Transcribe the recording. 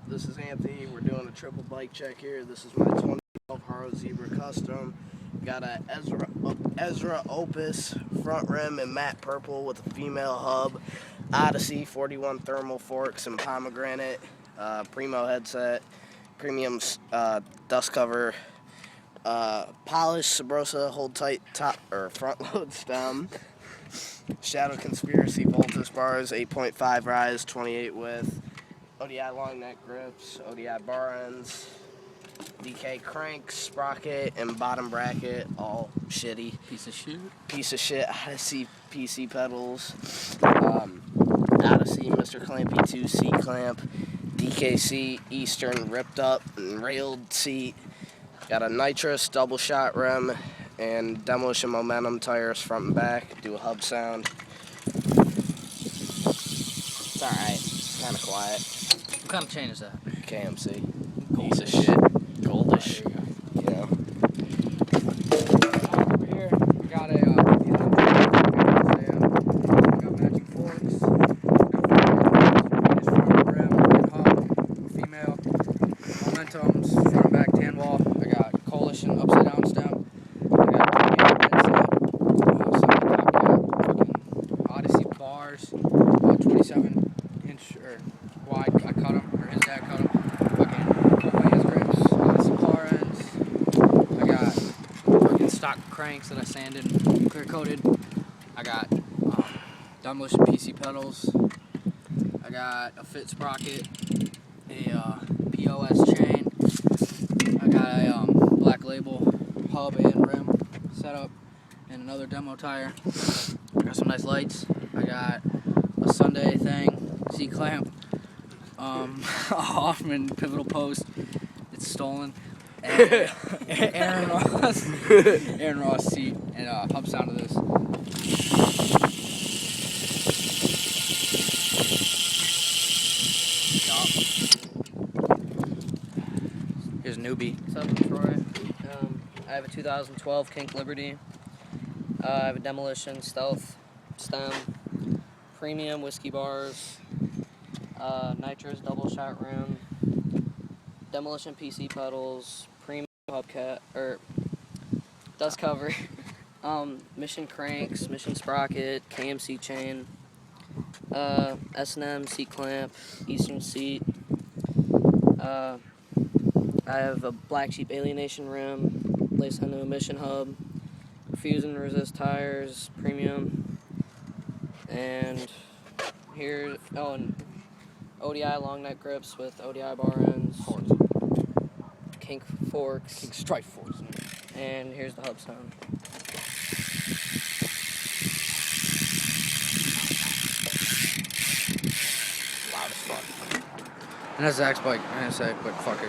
This is Anthony. We're doing a triple bike check here. This is my 2012 Haro Zebra Custom. Got a Ezra Opus front rim in matte purple with a female hub. Odyssey 41 thermal forks and pomegranate. Primo headset. Premium dust cover. Polished Sabrosa hold tight top or front load stem. Shadow Conspiracy Voltus bars, 8.5 rise, 28 width. ODI long neck grips, ODI bar ends, DK cranks, sprocket, and bottom bracket, all shitty. Piece of shit. Odyssey PC pedals. Odyssey Mr. Clampy 2 seat clamp. DKC Eastern ripped up and railed seat. Got a nitrous double shot rim and Demolition Momentum tires front and back. Do a hub sound. It's alright. It's kind of quiet. What kind of chain is that? KMC. Piece of shit. Goldish. Yeah. Over here, we got got matching forks, front rim, hub, female, momentums, front and back tan wall. I got Coalition upside down stem. I got Odyssey bars, 27-inch or wide. I cut them, or his dad cut them. Fucking grips, Odyssey bar ends. I got fucking stock cranks that I sanded and clear coated. I got Demolition PC pedals. I got a fit sprocket, a POS chain. I got a Black Label hub and rim setup, and another demo tire. I got some nice lights. I got a Sunday thing, C-clamp, Hoffman pivotal post. It's stolen. And Aaron Ross seat, and hub sound of this. Here's a newbie. What's up, I'm Troy? I have a 2012 Kink Liberty. I have a Demolition Stealth stem, premium whiskey bars, nitrous double shot rim, Demolition PC pedals, premium hubcap or dust cover, Mission cranks, Mission sprocket, KMC chain, S&M seat clamp, Eastern seat. I have a Black Sheep Alienation rim, laced into a Mission hub, Fusion resist tires, premium, and here, and ODI long neck grips with ODI bar ends, Kink forks, Kink Strike forks. and here's the hub sound. Loud as fuck. And that's Zach's bike, NSA, but fuck it.